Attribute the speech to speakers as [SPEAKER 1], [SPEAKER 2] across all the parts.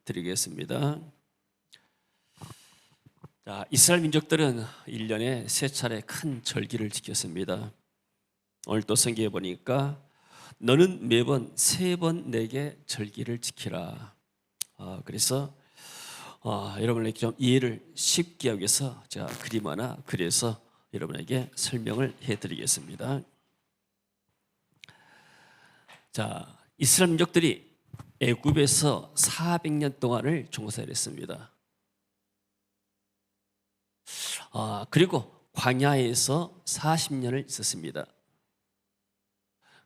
[SPEAKER 1] 드리겠습니다. 자, 이스라엘 민족들은 1년에 3차례 큰 절기를 지켰습니다. 오늘 또 성경에 보니까 너는 매번 3번 내게 절기를 지키라. 그래서 여러분에게 좀 이해를 쉽게 하기 위해서 제가 그림 하나 그려서 여러분에게 설명을 해드리겠습니다. 자, 이스라엘 민족들이 애굽에서 400년 동안을 종살이를 했습니다. 그리고 광야에서 40년을 있었습니다.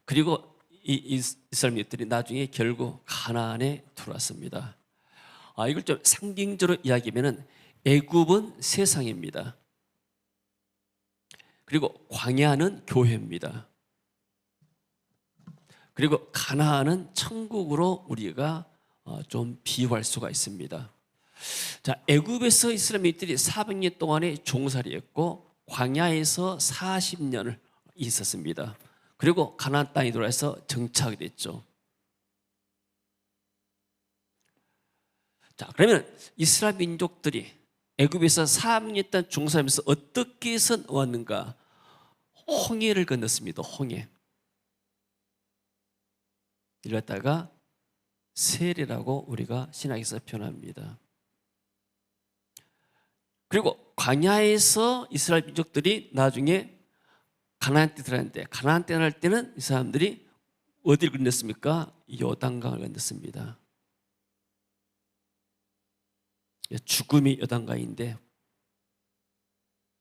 [SPEAKER 1] 그리고 이 이스라엘 민족들이 나중에 결국 가나안에 들어왔습니다. 이걸 좀 상징적으로 이야기하면 애굽은 세상입니다. 그리고 광야는 교회입니다. 그리고 가나안은 천국으로 우리가 좀 비유할 수가 있습니다. 자, 애굽에서 이스라엘 민족들이 400년 동안에 종살이했고 광야에서 40년을 있었습니다. 그리고 가나안 땅에 들어와서 정착이 됐죠. 자, 그러면 이스라엘 민족들이 애굽에서 400년 동안 종살이하면서 어떻게 해서 왔는가? 홍해를 건넜습니다. 홍해. 이를 갖다가 세례라고 우리가 신학에서 표현합니다. 그리고 광야에서 이스라엘 민족들이 나중에 가나안 땅에 들어갔는데, 가나안 땅에 갈 때는 이 사람들이 어디를 건넜습니까? 요단강을 건넜습니다. 죽음이 요단강인데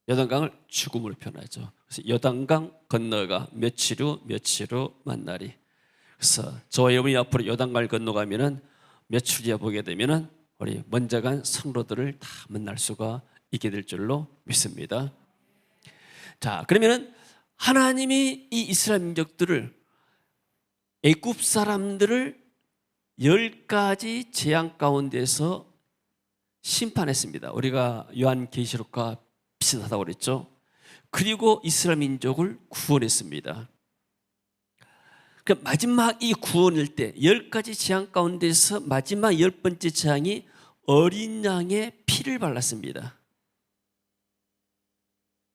[SPEAKER 1] 요단강을 죽음으로 표현하죠. 그래서 요단강 건너가 며칠 후 만나리. 그래서 저와 여러분이 앞으로 요단강을 건너가면은 며칠 뒤에 보게 되면은 우리 먼저 간 성도들을 다 만날 수가 있게 될 줄로 믿습니다. 자, 그러면은 하나님이 이 이스라엘 민족들을, 애굽 사람들을 10가지 재앙 가운데서 심판했습니다. 우리가 요한계시록과 비슷하다고 그랬죠. 그리고 이스라엘 민족을 구원했습니다. 마지막 이 구원일 때 10가지 재앙 가운데서 마지막 10번째 재앙이 어린 양의 피를 발랐습니다.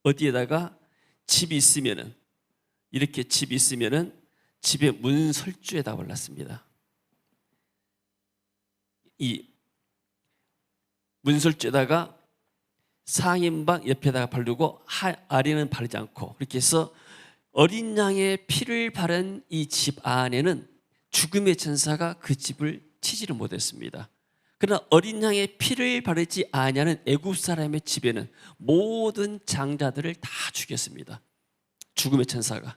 [SPEAKER 1] 어디에다가 집이 있으면은, 이렇게 집이 있으면은 집의 문설주에다 발랐습니다. 이 문설주에다가 상인방 옆에다가 바르고 아래는 바르지 않고, 그렇게 해서 어린 양의 피를 바른 이 집 안에는 죽음의 천사가 그 집을 치지를 못했습니다. 그러나 어린 양의 피를 바르지 아니하는 애굽 사람의 집에는 모든 장자들을 다 죽였습니다. 죽음의 천사가.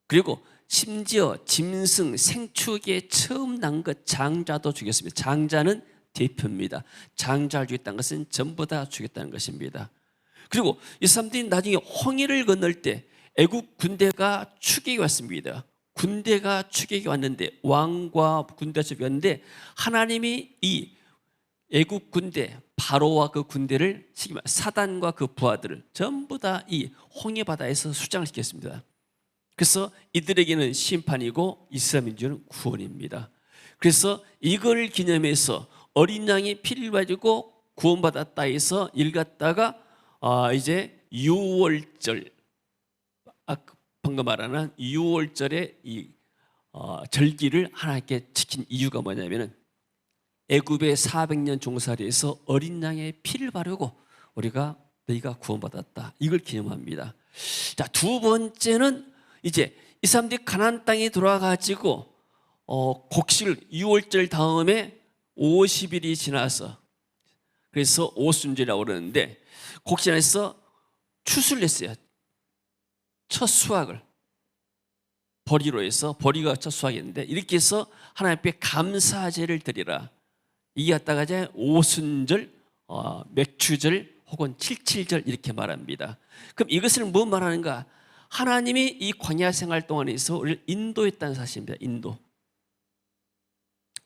[SPEAKER 1] 그리고 심지어 짐승 생축에 처음 난 것 장자도 죽였습니다. 장자는 대표입니다. 장자를 죽였다는 것은 전부 다 죽였다는 것입니다. 그리고 이 사람들이 나중에 홍해를 건널 때 애굽 군대가 추격이 왔습니다. 군대가 추격이 왔는데, 왕과 군대가 추격이 왔는데, 하나님이 이 애굽 군대, 바로와 그 군대를, 사단과 그 부하들을 전부 다 이 홍해 바다에서 수장을 시켰습니다. 그래서 이들에게는 심판이고 이스라엘 민족은 구원입니다. 그래서 이걸 기념해서 어린 양의 피를 가지고 구원받았다 해서 읽었다가 이제 6월절, 방금 말하는 6월절의 이 절기를 하나님께 지킨 이유가 뭐냐면은 애굽의 400년 종살이에서 어린 양의 피를 바르고 너희가 구원받았다, 이걸 기념합니다. 자, 두 번째는 이제 이 사람들이 가나안 땅에 들어와가지고 곡식 6월절 다음에 50일이 지나서, 그래서 오순절이라고 그러는데, 곡식에서 추수를 했어요. 첫 수확을 보리로 해서, 보리가 첫 수확이었는데, 이렇게 해서 하나님 앞에 감사제를 드리라. 이게 갖다가 이제 오순절, 맥추절 혹은 칠칠절 이렇게 말합니다. 그럼 이것을 뭐 말하는가? 하나님이 이 광야 생활 동안에서 우리를 인도했다는 사실입니다. 인도.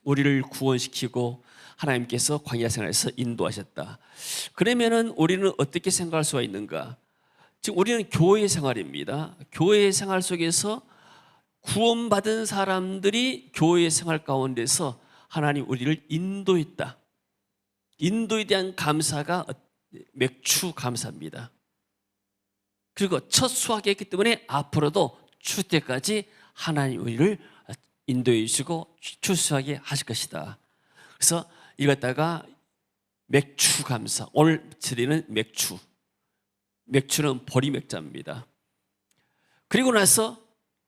[SPEAKER 1] 우리를 구원시키고 하나님께서 광야 생활에서 인도하셨다. 그러면은 우리는 어떻게 생각할 수가 있는가? 지금 우리는 교회 생활입니다. 교회 생활 속에서 구원받은 사람들이 교회 생활 가운데서 하나님 우리를 인도했다. 인도에 대한 감사가 맥주 감사입니다. 그리고 첫 수확이었기 때문에 앞으로도 추 때까지 하나님 우리를 인도해 주시고 추수하게 하실 것이다. 그래서 이것다가 맥주 감사, 오늘 드리는 맥주는 보리 맥자입니다. 그리고 나서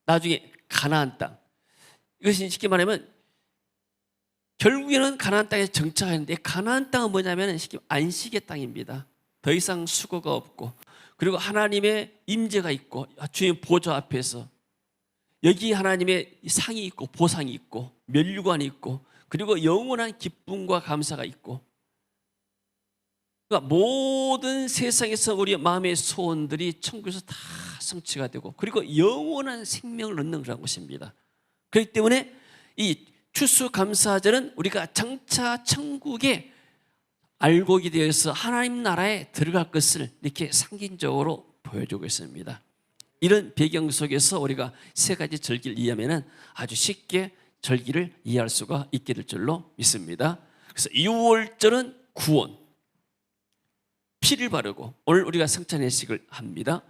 [SPEAKER 1] 나중에 가나안 땅, 이것이 쉽게 말하면 결국에는 가나안 땅에 정착하는데, 가나안 땅은 뭐냐면 쉽게 안식의 땅입니다. 더 이상 수고가 없고, 그리고 하나님의 임재가 있고, 주님 보좌 앞에서 여기 하나님의 상이 있고 보상이 있고 면류관이 있고, 그리고 영원한 기쁨과 감사가 있고, 그러니까 모든 세상에서 우리의 마음의 소원들이 천국에서 다 성취가 되고, 그리고 영원한 생명을 얻는 그런 곳입니다. 그렇기 때문에 이 추수감사절은 우리가 장차 천국에 알곡이 되어서 하나님 나라에 들어갈 것을 이렇게 상징적으로 보여주고 있습니다. 이런 배경 속에서 우리가 세 가지 절기를 이해하면 아주 쉽게 절기를 이해할 수가 있게 될 줄로 믿습니다. 그래서 6월절은 구원, 피를 바르고, 오늘 우리가 성찬예식을 합니다.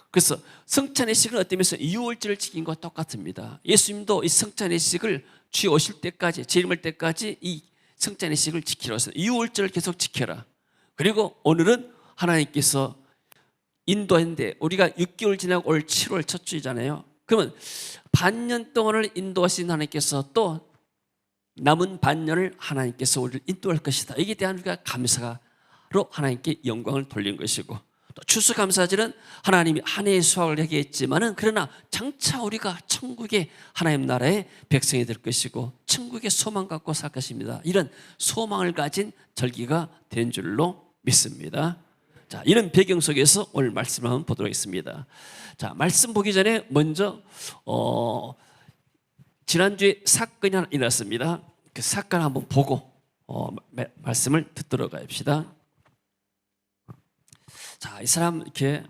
[SPEAKER 1] 그래서 성찬예식은 어떤 면에서 6월절을 지킨 것과 똑같습니다. 예수님도 이 성찬예식을 주의 오실 때까지, 재림할 때까지 이 성찬예식을 지키라 해서 6월절을 계속 지켜라. 그리고 오늘은 하나님께서 인도했는데, 우리가 6개월 지나고 올 7월 첫 주잖아요. 그러면 반년 동안을 인도하신 하나님께서 또 남은 반년을 하나님께서 우리를 인도할 것이다. 이에 대한 우리가 감사로 하나님께 영광을 돌린 것이고, 또 추수감사절은 하나님이 한 해의 수확을 하게 했지만은, 그러나 장차 우리가 천국의 하나님 나라의 백성이 될 것이고 천국의 소망 갖고 살 것입니다. 이런 소망을 가진 절기가 된 줄로 믿습니다. 자, 이런 배경 속에서 오늘 말씀을 한번 보도록 하겠습니다. 자, 말씀 보기 전에 먼저 지난주에 사건이 하나 일어났습니다. 그 사건 한번 보고 말씀을 듣도록 합시다. 자, 이 사람 이렇게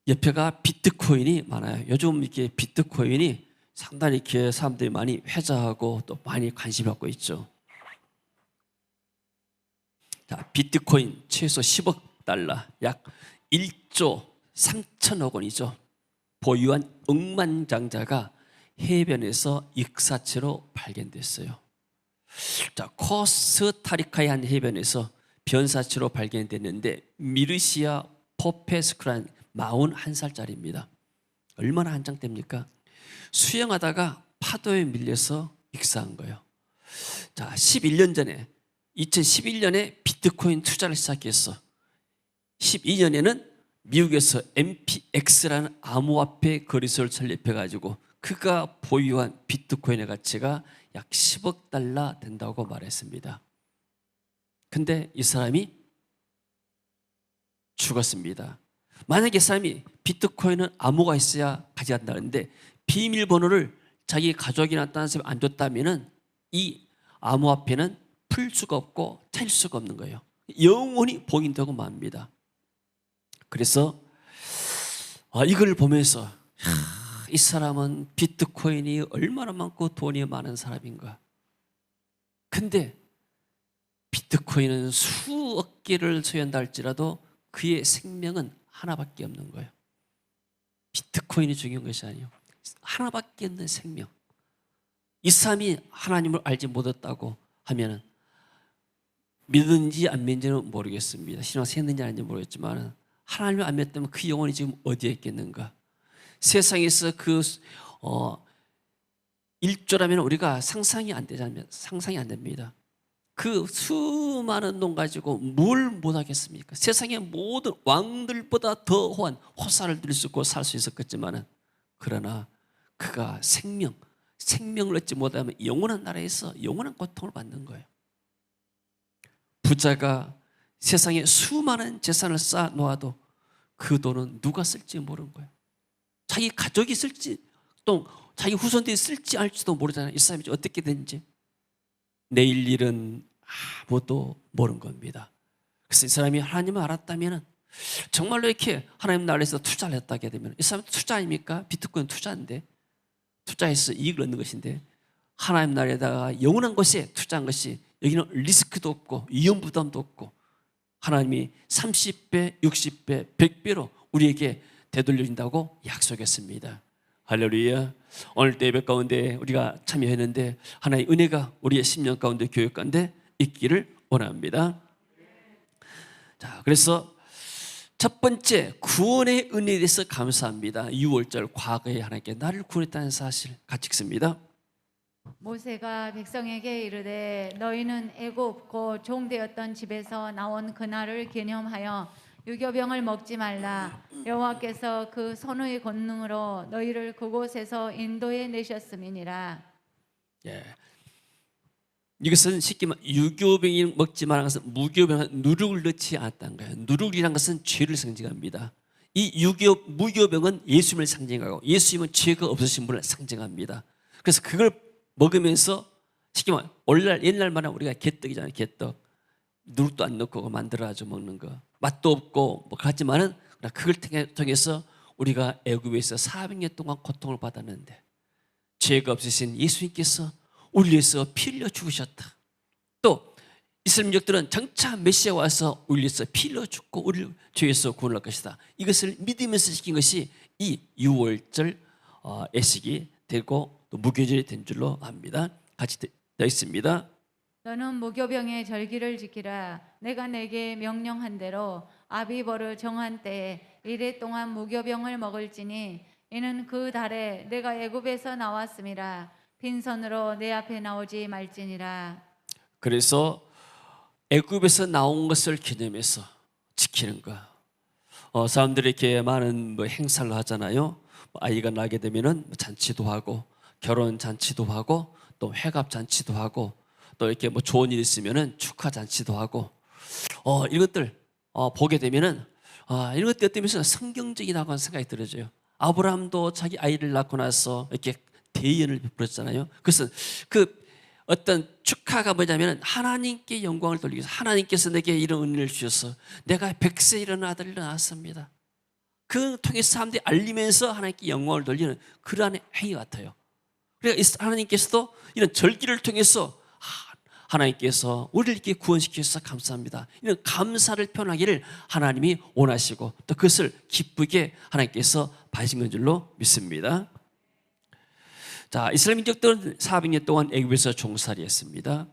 [SPEAKER 1] 옆에가 비트코인이 많아요. 요즘 이렇게 비트코인이 상당히 이렇게 사람들이 많이 회자하고 또 많이 관심 갖고 있죠. 자, 비트코인 최소 10억 달러, 약 1조 3천억 원이죠. 보유한 억만장자가 해변에서 익사체로 발견됐어요. 자, 코스타리카의 한 해변에서 변사체로 발견됐는데, 미르시아 포페스크란 41살짜리입니다. 얼마나 한장됩니까? 수영하다가 파도에 밀려서 익사한 거예요. 자, 11년 전에 2011년에 비트코인 투자를 시작했어. 12년에는 미국에서 MPX라는 암호화폐 거래소를 설립해가지고 그가 보유한 비트코인의 가치가 약 10억 달러 된다고 말했습니다. 근데 이 사람이 죽었습니다. 만약에 이 사람이 비트코인은 암호가 있어야 가져간다는데 비밀번호를 자기 가족이나 다른 사람이 안 줬다면 이 암호화폐는 풀 수가 없고 찰 수가 없는 거예요. 영원히 봉인되고 맙니다. 그래서 이걸 보면서 이 사람은 비트코인이 얼마나 많고 돈이 많은 사람인가. 근데 비트코인은 수억 개를 소유한다 할지라도 그의 생명은 하나밖에 없는 거예요. 비트코인이 중요한 것이 아니에요. 하나밖에 없는 생명. 이 사람이 하나님을 알지 못했다고 하면은, 믿는지 안 믿는지는 모르겠습니다. 신앙생활 했는지 안 했는지 모르겠지만, 하나님을 안 믿었다면 그 영혼이 지금 어디에 있겠는가. 세상에서 그 1조라면 우리가 상상이 안 되잖아요. 상상이 안 됩니다. 그 수많은 돈 가지고 뭘 못하겠습니까? 세상의 모든 왕들보다 더한 호사를 누릴 수 있고 살 수 있었겠지만, 그러나 그가 생명을 얻지 못하면 영원한 나라에서 영원한 고통을 받는 거예요. 부자가 세상에 수많은 재산을 쌓아 놓아도 그 돈은 누가 쓸지 모르는 거예요. 자기 가족이 쓸지 또 자기 후손들이 쓸지 알지도 모르잖아요. 이 사람이 어떻게 되는지. 내일 일은 아무도 모르는 겁니다. 그래서 이 사람이 하나님을 알았다면, 정말로 이렇게 하나님 나라에서 투자를 했다게 되면, 이 사람은 투자 아닙니까? 비트코인 투자인데, 투자해서 이익을 얻는 것인데, 하나님 나라에다가 영원한 것에 투자한 것이 여기는 리스크도 없고 위험 부담도 없고 하나님이 30배, 60배, 100배로 우리에게 되돌려준다고 약속했습니다. 할렐루야. 오늘 또 예배 가운데 우리가 참여했는데 하나님의 은혜가 우리의 10년 가운데 교육 가운데 있기를 원합니다. 자, 그래서 첫 번째 구원의 은혜에 대해서 감사합니다. 6월절 과거에 하나님께 나를 구원했다는 사실 같이 읽습니다.
[SPEAKER 2] 모세가 백성에게 이르되 너희는 애굽 곧 종되었던 집에서 나온 그날을 기념하여 유교병을 먹지 말라. 여호와께서 그 손의 권능으로 너희를 그곳에서 인도해 내셨음이니라.
[SPEAKER 1] 예. 이것은 쉽게 말하면 유교병이 먹지 말라는 것은 무교병은 누룩을 넣지 않았다는 거예요. 누룩이란 것은 죄를 상징합니다. 이 무교병은 예수님을 상징하고 예수님은 죄가 없으신 분을 상징합니다. 그래서 그걸 먹으면서 쉽게 말하면 오늘날 옛날 말하면 우리가 개떡이잖아요. 개떡. 누룩도 안 넣고 만들어가지고 먹는 거. 맛도 없고 뭐 그렇지만은 그걸 통해서 우리가 애굽에서 400년 동안 고통을 받았는데 죄가 없으신 예수님께서 우리 위해서 피 흘려 죽으셨다. 또 이스라엘 민족들은 장차 메시아 와서 우리 위해서 피 흘려 죽고 우리를 죄에서 구원할 것이다. 이것을 믿으면서 시킨 것이 이 6월절 애식이 되고 또 무교절이 된 줄로 압니다. 같이 되어 있습니다.
[SPEAKER 2] 너는 무교병의 절기를 지키라. 내가 내게 명령한 대로 아비보르 정한 때에 이래 동안 무교병을 먹을지니 이는 그 달에 내가 애굽에서 나왔음이라. 빈손으로 내 앞에 나오지 말지니라.
[SPEAKER 1] 그래서 애굽에서 나온 것을 기념해서 지키는 거. 사람들이 이렇게 많은 행사를 하잖아요. 아이가 나게 되면은 잔치도 하고 결혼 잔치도 하고 또 회갑 잔치도 하고 또 이렇게 좋은 일 있으면은 축하 잔치도 하고 이런 것들 보게 되면은 이런 것들 때문에 성경적이라고 하는 생각이 들어져요. 아브라함도 자기 아이를 낳고 나서 이렇게 대연을 베풀었잖아요. 그래서 그 어떤 축하가 뭐냐면 하나님께 영광을 돌리기 위해서 하나님께서 내게 이런 은혜를 주셔서 내가 100세 이런 아들을 낳았습니다. 그 통해서 사람들이 알리면서 하나님께 영광을 돌리는 그러한 행위 같아요. 그러니까 하나님께서도 이런 절기를 통해서 하나님께서 우리를 이렇게 구원시키셔서 감사합니다. 이런 감사를 표현하기를 하나님이 원하시고 또 그것을 기쁘게 하나님께서 봐주신 건 줄로 믿습니다. 자, 이스라엘 민족들은 400년 동안 애굽에서 종살이했습니다.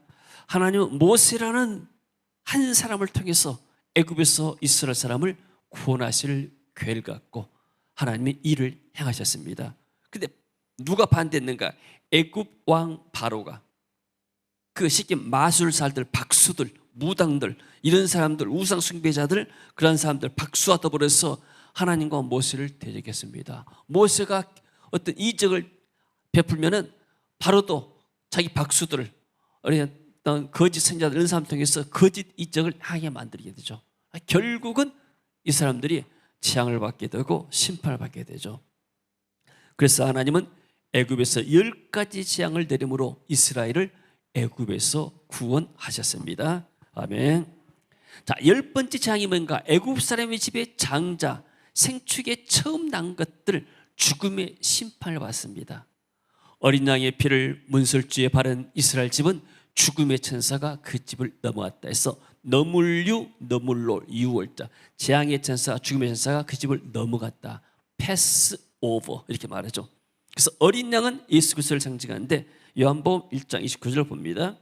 [SPEAKER 1] 하나님은 모세라는 한 사람을 통해서 애굽에서 이스라엘 사람을 구원하실 계획을 갖고 하나님이 일을 행하셨습니다. 그런데 누가 반대했는가? 애굽 왕 바로가 그 쉽게 마술사들, 박수들, 무당들 이런 사람들, 우상 숭배자들 그런 사람들 박수와 더불어서 하나님과 모세를 대적했습니다. 모세가 어떤 이적을 베풀면은 바로도 자기 박수들을 어떤 거짓 선지자들 이런 사람 통해서 거짓 이적을 하게 만들게 되죠. 결국은 이 사람들이 재앙을 받게 되고 심판을 받게 되죠. 그래서 하나님은 애굽에서 10가지 재앙을 내림으로 이스라엘을 애굽에서 구원하셨습니다. 아멘. 자, 10번째 재앙이 뭔가? 애굽 사람의 집에 장자, 생축에 처음 난 것들 죽음의 심판을 받습니다. 어린 양의 피를 문설주에 바른 이스라엘 집은 죽음의 천사가 그 집을 넘어갔다 해서 너물류 너물로 6월자 재앙의 천사 죽음의 천사가 그 집을 넘어갔다. 패스 오버 이렇게 말하죠. 그래서 어린 양은 예수 그리스도를 상징하는데 요한복음 1장 29절을 봅니다.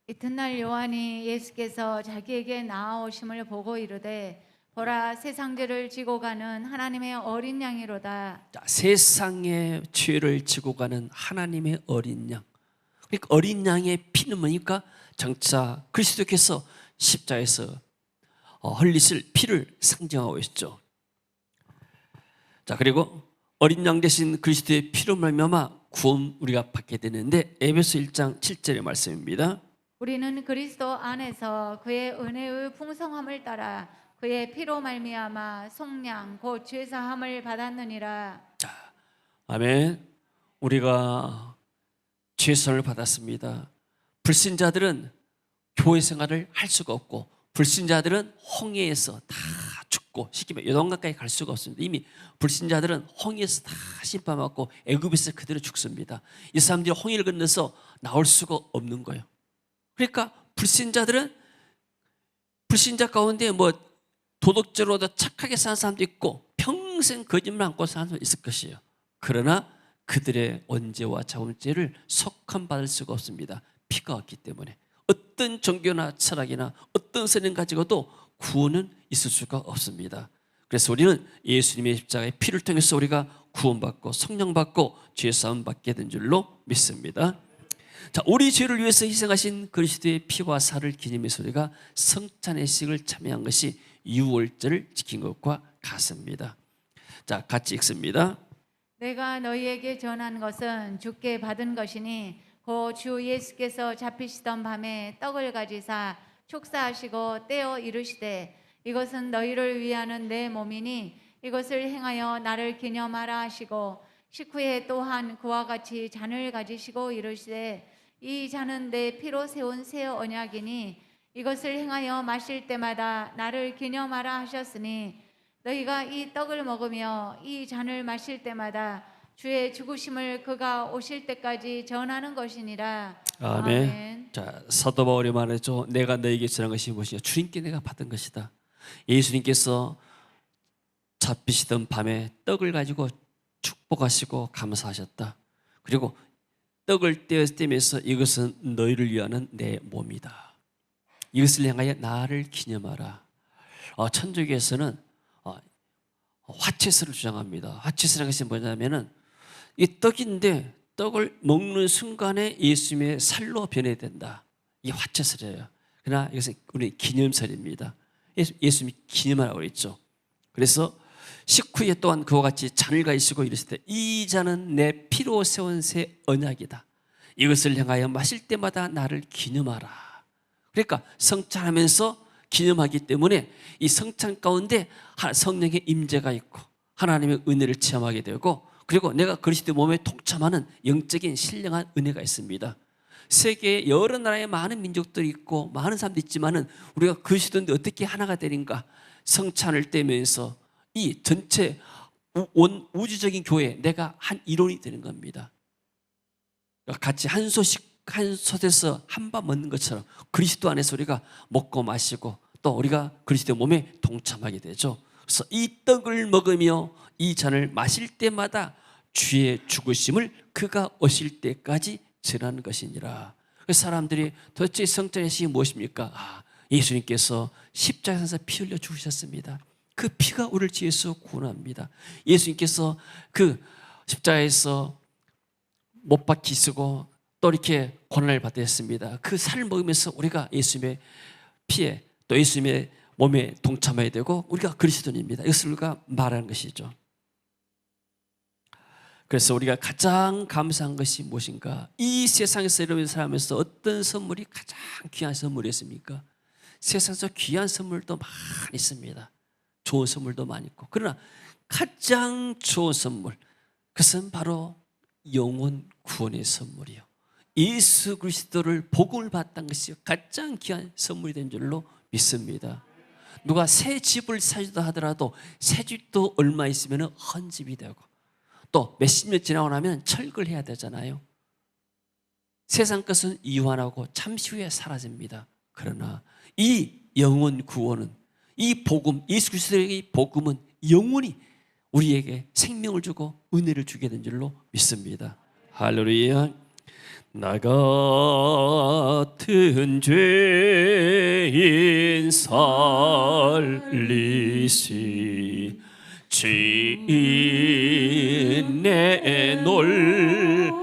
[SPEAKER 2] 이튿날 요한이 예수께서 자기에게 나아오심을 보고 이르되 보라 세상 죄를 지고 가는 하나님의 어린 양이로다.
[SPEAKER 1] 자, 세상의 죄를 지고 가는 하나님의 어린 양. 그러니까 어린 양의 피는 뭐니까? 장차 그리스도께서 십자에서 흘리실 피를 상징하고 있죠. 자, 그리고 어린 양 대신 그리스도의 피로 말미암아 구원 우리가 받게 되는데 에베소 1장 7절의 말씀입니다.
[SPEAKER 2] 우리는 그리스도 안에서 그의 은혜의 풍성함을 따라 그의 피로 말미암아 속량 곧 죄사함을 받았느니라.
[SPEAKER 1] 자, 아멘. 우리가 죄사함을 받았습니다. 불신자들은 교회 생활을 할 수가 없고 불신자들은 홍해에서 다 죽고 시키면 요단강가까지 갈 수가 없습니다. 이미 불신자들은 홍해에서 다 심판받고 애굽에서 그대로 죽습니다. 이 사람들이 홍해를 건너서 나올 수가 없는 거예요. 그러니까 불신자들은 불신자 가운데 뭐 도덕적으로도 착하게 사는 사람도 있고 평생 거짓말 안고 사는 사람도 있을 것이에요. 그러나 그들의 언제와 자원죄를 속함받을 수가 없습니다. 피가 없기 때문에. 어떤 종교나 철학이나 어떤 선행 가지고도 구원은 있을 수가 없습니다. 그래서 우리는 예수님의 십자가의 피를 통해서 우리가 구원받고 성령받고 죄사함 받게 된 줄로 믿습니다. 자, 우리 죄를 위해서 희생하신 그리스도의 피와 살을 기념해서 우리가 성찬의 식을 참여한 것이 유월절을 지킨 것과 같습니다. 자, 같이 읽습니다.
[SPEAKER 2] 내가 너희에게 전한 것은 주께 받은 것이니 곧 주 예수께서 잡히시던 밤에 떡을 가지사 축사하시고 떼어 이르시되 이것은 너희를 위하는 내 몸이니 이것을 행하여 나를 기념하라 하시고 식후에 또한 그와 같이 잔을 가지시고 이르시되 이 잔은 내 피로 세운 새 언약이니 이것을 행하여 마실 때마다 나를 기념하라 하셨으니 너희가 이 떡을 먹으며 이 잔을 마실 때마다 주의 죽으심을 그가 오실 때까지 전하는 것이니라.
[SPEAKER 1] 아멘.
[SPEAKER 2] 아멘.
[SPEAKER 1] 자, 사도 바울이 말했죠. 내가 너에게 전한 것이 무엇이냐? 주님께 내가 받은 것이다. 예수님께서 잡히시던 밤에 떡을 가지고 축복하시고 감사하셨다. 그리고 떡을 떼면서 이것은 너희를 위하는 내 몸이다. 이것을 향하여 나를 기념하라. 천주교에서는 화채설을 주장합니다. 화채설이라는 것이 뭐냐면은 이 떡인데 떡을 먹는 순간에 예수님의 살로 변해된다. 이게 화채설이에요. 그러나 이것은 우리 기념설입니다. 예수님이 기념하라고 그랬죠. 그래서 식후에 또한 그와 같이 잔을 가지시고 이르시되 이 잔은 내 피로 세운 새 언약이다. 이것을 향하여 마실 때마다 나를 기념하라. 그러니까 성찬하면서 기념하기 때문에 이 성찬 가운데 성령의 임재가 있고 하나님의 은혜를 체험하게 되고 그리고 내가 그리스도 몸에 동참하는 영적인 신령한 은혜가 있습니다. 세계에 여러 나라의 많은 민족들이 있고 많은 사람도 있지만은 우리가 그리스도인데 어떻게 하나가 되는가? 성찬을 떼면서 이 전체 우주적인 교회 내가 한 일원이 되는 겁니다. 같이 한 솥에서 한 밥 먹는 것처럼 그리스도 안에서 우리가 먹고 마시고 또 우리가 그리스도 몸에 동참하게 되죠. 그래서 이 떡을 먹으며 이 잔을 마실 때마다 주의 죽으심을 그가 오실 때까지 전하는 것이니라. 사람들이 도대체 성찬의 식이 무엇입니까? 예수님께서 십자가에서 피 흘려 죽으셨습니다. 그 피가 우리를 죄에서 구원합니다. 예수님께서 그 십자가에서 못 박히시고 또 이렇게 고난을 받으셨습니다. 그 살을 먹으면서 우리가 예수님의 피에 또 예수님의 몸에 동참해야 되고 우리가 그리스도인입니다. 이것을 우리가 말하는 것이죠. 그래서 우리가 가장 감사한 것이 무엇인가? 이 세상에서 이러면서 살면서 어떤 선물이 가장 귀한 선물이었습니까? 세상에서 귀한 선물도 많이 있습니다. 좋은 선물도 많이 있고 그러나 가장 좋은 선물 그것은 바로 영혼 구원의 선물이요. 예수 그리스도를 복음을 받았다는 것이 가장 귀한 선물이 된 줄로 믿습니다. 누가 새 집을 사주다 하더라도 새 집도 얼마 있으면 헌집이 되고 또 몇십 년 지나고 나면 철거를 해야 되잖아요. 세상 것은 이완하고 잠시 후에 사라집니다. 그러나 이 영혼 구원은 이 복음, 예수 그리스도의 이 복음은 영원히 우리에게 생명을 주고 은혜를 주게 된 줄로 믿습니다. 할렐루야. 나 같은 죄인 살리시 주인 내 놀라워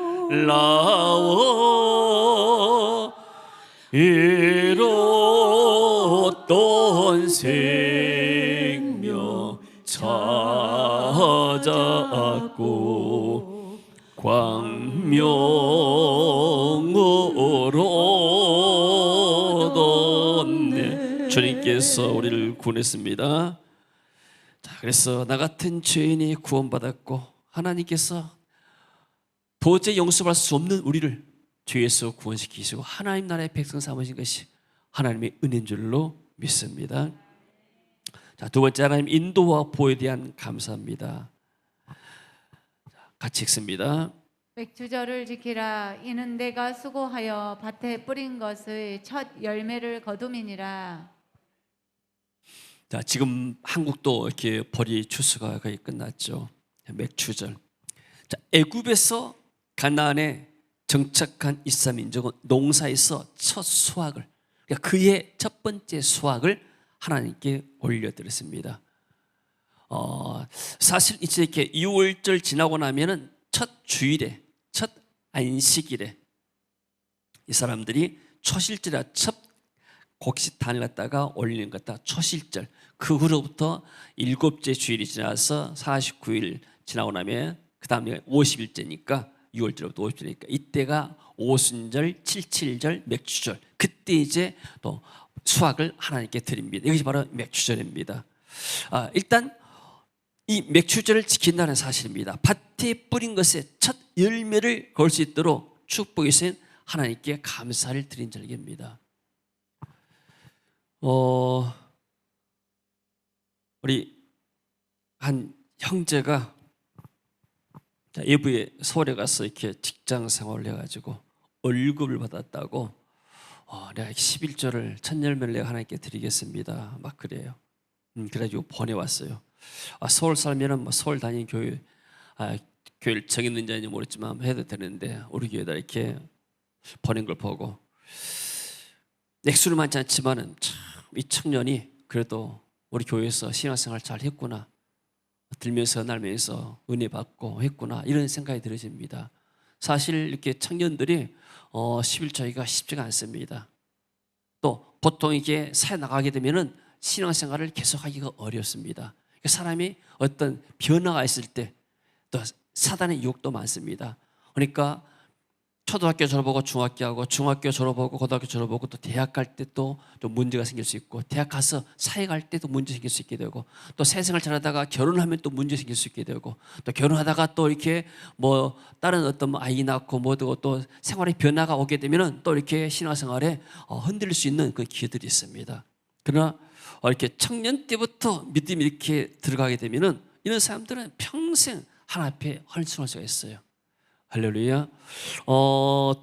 [SPEAKER 1] 잃었던 생명 찾았고 광명으로 얻었네. 주님께서 우리를 구원했습니다. 자, 그래서 나 같은 죄인이 구원받았고 하나님께서 도저히 용서할 수 없는 우리를 죄에서 구원시키시고 하나님 나라의 백성 삼으신 것이 하나님의 은혜인 줄로 믿습니다. 자, 두 번째, 하나님 인도와 보호에 대한 감사입니다. 같이 읽습니다.
[SPEAKER 2] 맥주절을 지키라. 이는 내가 수고하여 밭에 뿌린 것의 첫 열매를 거둠이니라.
[SPEAKER 1] 자, 지금 한국도 이렇게 벌이 추수가 거의 끝났죠. 맥추절. 자, 애굽에서 가나안에 정착한 이스라엘 민족은 농사에서 첫 수확을, 그러니까 그의 첫 번째 수확을 하나님께 올려드렸습니다. 사실 이제 이렇게 6월절 지나고 나면은 첫 주일에, 첫 안식일에 이 사람들이 초실절에 첫 곡식단을 갖다가 올리는 것 같다. 초실절. 그 후로부터 7째 주일이 지나서 49일 지나고 나면 그 다음에 50일째니까 6월절부터 50일이니까 이때가 오순절, 칠칠절, 맥주절. 그때 이제 또 수확을 하나님께 드립니다. 이것이 바로 맥주절입니다. 일단 이 맥주절을 지킨다는 사실입니다. 밭에 뿌린 것의 첫 열매를 거둘 수 있도록 축복해 주신 하나님께 감사를 드린 절기입니다. 우리 한 형제가 예부에 서울에 가서 이렇게 직장 생활을 해가지고 월급을 받았다고 내가 11조를 첫 열매를 내가 하나님께 드리겠습니다. 막 그래요. 그래가지고 보내왔어요. 서울 살면은 뭐 서울 다니는 교회를 정했는지 아닌지 모르겠지만 해도 되는데 우리 교회다 이렇게 보낸 걸 보고 액수는 많지 않지만은 참 이 청년이 그래도 우리 교회에서 신앙생활 잘 했구나, 들면서 날면서 은혜 받고 했구나, 이런 생각이 들어집니다. 사실 이렇게 청년들이 11조이가 쉽지가 않습니다. 또 보통 이게 사회 나가게 되면은 신앙생활을 계속하기가 어렵습니다. 사람이 어떤 변화가 있을 때 또 사단의 유혹도 많습니다. 그러니까 초등학교 졸업하고 중학교 하고 중학교 졸업하고 고등학교 졸업하고 또 대학 갈 때 또 문제가 생길 수 있고, 대학 가서 사회 갈 때도 문제 생길 수 있게 되고, 또 사회생활 잘하다가 결혼하면 또 문제 생길 수 있게 되고, 또 결혼하다가 또 이렇게 뭐 다른 어떤 아이 낳고 뭐 되고 또 생활의 변화가 오게 되면은 또 이렇게 신앙생활에 흔들릴 수 있는 그 기회들이 있습니다. 그러나 이렇게 청년 때부터 믿음이 이렇게 들어가게 되면은 이런 사람들은 평생 하나님 앞에 헌신할 수가 있어요. 할렐루야.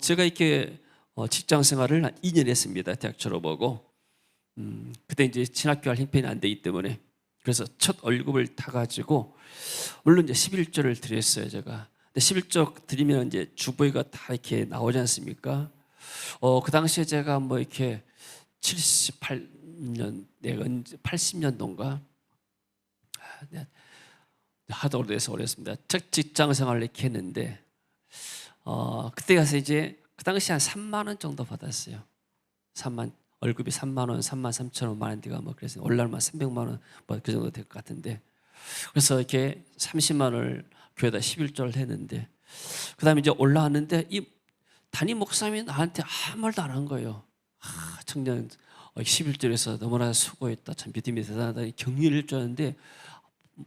[SPEAKER 1] 제가 이렇게 직장 생활을 한 2년 했습니다. 대학 졸업하고. 그때 이제 진학교 할 형편이 안 되기 때문에, 그래서 첫 월급을 타가지고 물론 이제 11조를 드렸어요, 제가. 근데 11조 드리면 이제 주보가 다 이렇게 나오지 않습니까? 그 당시에 제가 뭐 이렇게 78년, 내가 80년도인가? 하도 오래돼서 오래했습니다. 첫 직장 생활을 이렇게 했는데, 그때 가서 이제 그 당시 한 3만 원 정도 받았어요. 월급이 3만 원, 3만 3천 원, 만 원대가 뭐 그래서 올라면 300만 원 뭐 그 정도 될 것 같은데, 그래서 이렇게 30만 원을 교회에다 11조를 했는데, 그다음에 이제 올라왔는데 이 담임 목사님이 나한테 아무 말도 안 한 거예요. 청년 11조에서 너무나 수고했다, 참 믿음이 대단하다, 격려를 해줬는데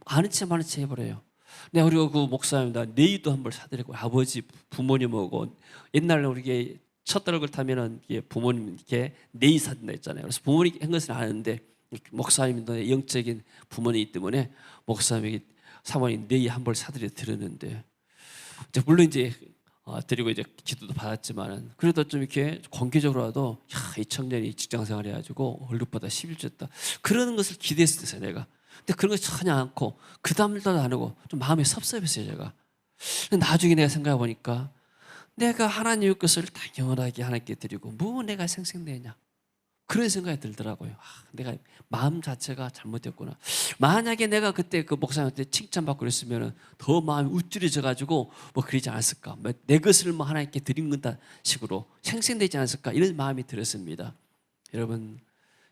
[SPEAKER 1] 아는 체 마는 체 해버려요. 내가 그리고 그 목사님 나 네이도 한 벌 사드리고, 아버지 부모님하고 옛날에 우리 첫 떨굴 타면은 부모님 이렇게 네이 사준다 했잖아요. 그래서 부모님 한 것은 아는데 목사님도 영적인 부모님이기 때문에 목사님에게 사모님 네이 한 벌 사드려 드렸는데, 물론 이제 드리고 이제 기도도 받았지만은 그래도 좀 이렇게 공개적으로라도 이 청년이 직장생활 해가지고 월급보다 11줬다 그러는 것을 기대했어요, 내가. 근데 그런 것이 전혀 않고 그 다음날도 안 하고 좀 마음이 섭섭했어요, 제가. 근데 나중에 내가 생각해 보니까 내가 하나님의 것을 당연하게 하나님께 드리고 뭐 내가 생생내냐, 그런 생각이 들더라고요. 내가 마음 자체가 잘못됐구나. 만약에 내가 그때 그 목사님한테 칭찬받고 그랬으면 더 마음이 우쭐해져 가지고 뭐 그러지 않았을까, 내 것을 뭐 하나님께 드린 건다 식으로 생생되지 않았을까, 이런 마음이 들었습니다. 여러분,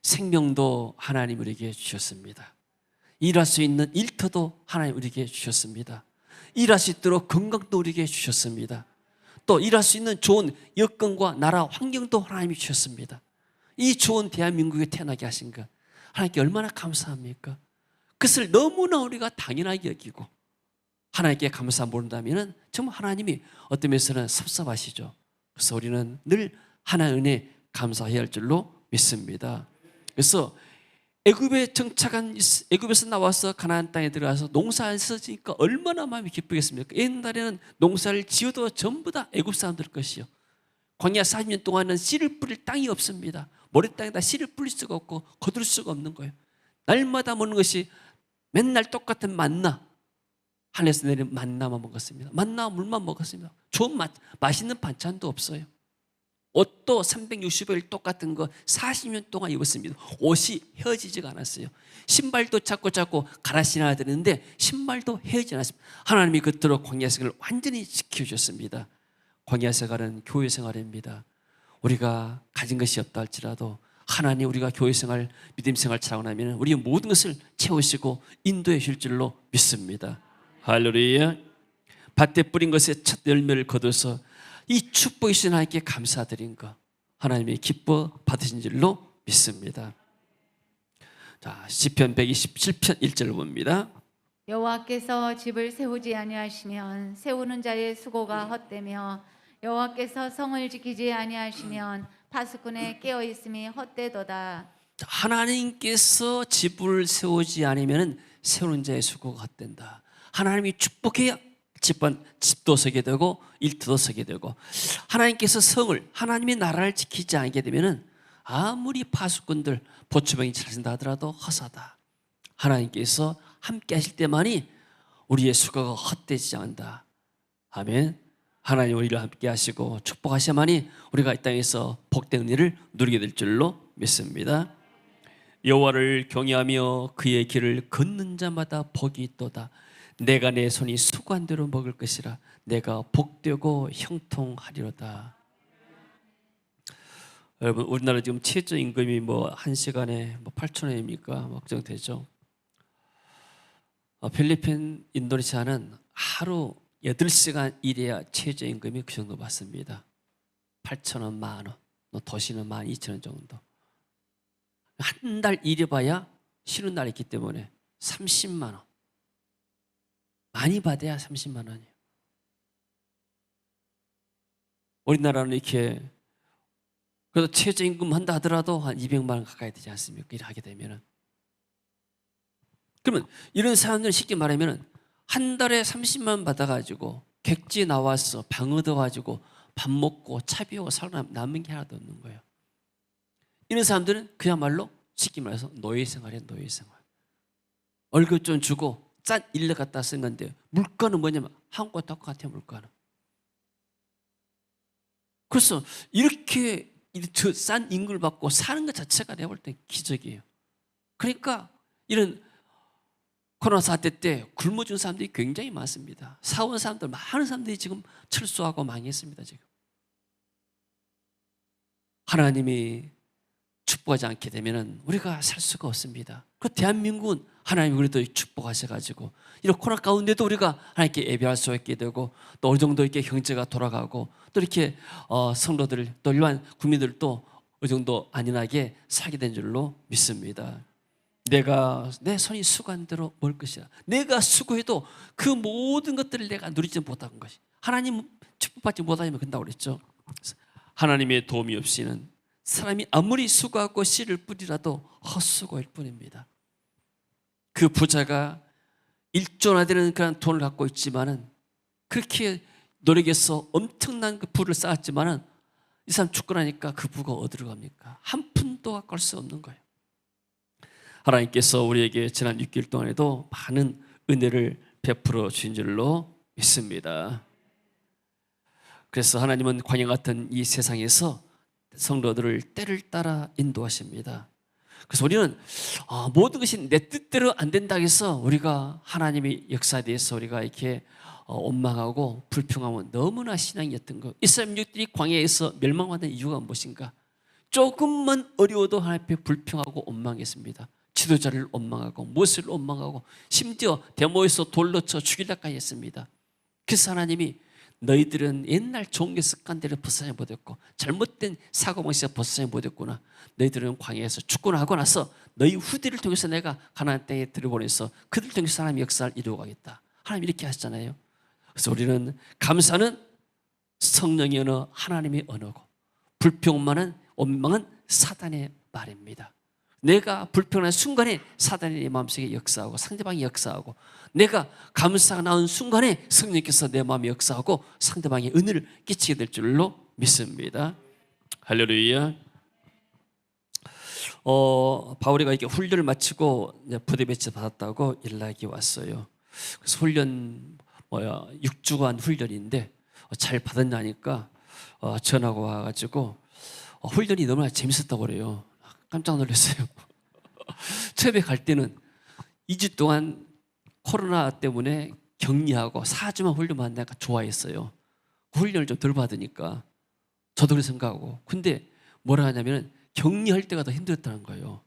[SPEAKER 1] 생명도 하나님 우리에게 주셨습니다. 일할 수 있는 일터도 하나님 우리에게 주셨습니다. 일할 수 있도록 건강도 우리에게 주셨습니다. 또 일할 수 있는 좋은 여건과 나라 환경도 하나님이 주셨습니다. 이 좋은 대한민국에 태어나게 하신 것, 하나님께 얼마나 감사합니까? 그것을 너무나 우리가 당연하게 여기고 하나님께 감사 모른다면 정말 하나님이 어떤 면에서는 섭섭하시죠. 그래서 우리는 늘 하나님의 은혜 감사해야 할 줄로 믿습니다. 그래서 애굽에 정착한 애굽에서 나와서 가나안 땅에 들어가서 농사에서 지니까 얼마나 마음이 기쁘겠습니까? 옛날에는 농사를 지어도 전부 다 애굽 사람들 것이요. 광야 40년 동안은 씨를 뿌릴 땅이 없습니다. 모래 땅에다 씨를 뿌릴 수가 없고 거둘 수가 없는 거예요. 날마다 먹는 것이 맨날 똑같은 만나, 하늘에서 내린 만나만 먹었습니다. 만나와 물만 먹었습니다. 좋은 맛있는 반찬도 없어요. 옷도 365일 똑같은 거 40년 동안 입었습니다. 옷이 헤어지지가 않았어요. 신발도 자꾸 갈아 신어야 되는데 신발도 헤어지지 않았습니다. 하나님이 그토록 광야 생활을 완전히 지켜주셨습니다. 광야 생활은 교회 생활입니다. 우리가 가진 것이 없다 할지라도 하나님 우리가 교회 생활, 믿음 생활 잘하고 나면 우리의 모든 것을 채우시고 인도해 줄 줄로 믿습니다. 할렐루야. 밭에 뿌린 것에 첫 열매를 거둬서 이 축복이 주신 하나님께 감사드린 것 하나님이 기뻐 받으신 줄로 믿습니다. 자, 시편 127편 1절을 봅니다.
[SPEAKER 2] 여호와께서 집을 세우지 아니하시면 세우는 자의 수고가 헛되며 여호와께서 성을 지키지 아니하시면 파수꾼의 깨어 있음이 헛되도다.
[SPEAKER 1] 하나님께서 집을 세우지 않으면 세우는 자의 수고가 헛된다. 하나님이 축복해야 집도 서게 되고 일터도 서게 되고, 하나님께서 성을, 하나님의 나라를 지키지 않게 되면 아무리 파수꾼들 보초병이 찾아진다 하더라도 허사다. 하나님께서 함께 하실 때만이 우리의 수고가 헛되지 않는다. 아멘. 하나님 우리를 함께 하시고 축복하셔야만이 우리가 이 땅에서 복된 은혜를 누리게 될 줄로 믿습니다. 여호와를 경외하며 그의 길을 걷는 자마다 복이 있도다. 내가 내 손이 수고한 대로 먹을 것이라. 내가 복되고 형통하리로다. 여러분, 우리나라 지금 최저임금이 뭐 1시간에 뭐 8,000원입니까? 걱정되죠. 필리핀, 인도네시아는 하루 8시간 일해야 최저임금이 그 정도 받습니다. 8,000원, 10,000원, 도시는 12,000원 정도. 한 달 일해봐야 쉬는 날이 있기 때문에 30만 원. 많이 받아야 30만 원이에요. 우리나라는 이렇게 그래도 최저임금 한다 하더라도 한 200만 원 가까이 되지 않습니까? 일하게 되면은. 그러면 이런 사람들은 쉽게 말하면 한 달에 30만 원 받아가지고 객지 나와서 방 얻어가지고 밥 먹고 차 비우고 살아 남는 게 하나도 없는 거예요. 이런 사람들은 그야말로 쉽게 말해서 노예생활이에요. 노예생활. 월급 좀 주고 싼 일러 갖다 쓴 건데 물가는 뭐냐면 한국과 똑같아요. 물가는. 그래서 이렇게 싼 임금을 받고 사는 것 자체가 내가 볼 때 기적이에요. 그러니까 이런 코로나 사태 때 굶어준 사람들이 굉장히 많습니다. 사원 사람들, 많은 사람들이 지금 철수하고 망했습니다. 지금 하나님이 축복하지 않게 되면 우리가 살 수가 없습니다. 그 대한민국은 하나님이 그래도 축복하셔가지고 이런 코로나 가운데도 우리가 하나님께 예배할 수 있게 되고 또 어느 정도 이렇게 경제가 돌아가고 또 이렇게 성도들 또 일반 국민들도 어느 정도 안전하게 살게 된 줄로 믿습니다. 내가 내 손이 수고한 대로 먹을 것이야. 내가 수고해도 그 모든 것들을 내가 누리지 못한 것이, 하나님 축복받지 못하면 된다고 그랬죠. 하나님의 도움이 없이는 사람이 아무리 수고하고 씨를 뿌리라도 헛수고일 뿐입니다. 그 부자가 1조나 되는 그런 돈을 갖고 있지만은 그렇게 노력해서 엄청난 그 부를 쌓았지만은 이 사람 죽고 나니까 그 부가 어디로 갑니까? 한 푼도 갖고 갈 수 없는 거예요. 하나님께서 우리에게 지난 6개월 동안에도 많은 은혜를 베풀어 주신 줄로 믿습니다. 그래서 하나님은 광야 같은 이 세상에서 성도들을 때를 따라 인도하십니다. 그래서 우리는 모든 것이 내 뜻대로 안 된다 해서 우리가 하나님의 역사에 대해서 우리가 이렇게 원망하고 불평하면 너무나 신앙이었던 것. 이스라엘 민족들이 광야에서 멸망하는 이유가 무엇인가? 조금만 어려워도 하나님 앞에 불평하고 원망했습니다. 지도자를 원망하고 모세를 원망하고 심지어 데모에서 돌로 쳐 죽이려까지 했습니다. 그래서 하나님이 너희들은 옛날 종교 습관대로 벗어나지 못했고 잘못된 사고방식에서 벗어나지 못했구나. 너희들은 광야에서 죽고 하고 나서 너희 후대를 통해서 내가 가나안 땅에 들여보내서 그들 통해서 하나님의 역사를 이루어가겠다. 하나님 이렇게 하시잖아요. 그래서 우리는 감사는 성령의 언어, 하나님의 언어고 불평만은 원망은 사단의 말입니다. 내가 불평한 순간에 사단이 내 마음속에 역사하고 상대방이 역사하고, 내가 감사가 나온 순간에 성령께서 내 마음에 역사하고 상대방의 은혜를 끼치게 될 줄로 믿습니다. 할렐루야. 바울이가 이렇게 훈련을 마치고 이제 부대 배치 받았다고 연락이 왔어요. 그래서 훈련 6주간 훈련인데 잘 받았냐니까 전화가 와가지고 훈련이 너무나 재밌었다고 그래요. 깜짝 놀랐어요. 처음에 갈 때는 2주 동안 코로나 때문에 격리하고 4주만 훈련만 내가 좋아했어요. 훈련을 좀 덜 받으니까 저도 그렇게 생각하고. 근데 뭐라 하냐면 격리할 때가 더 힘들었다는 거예요.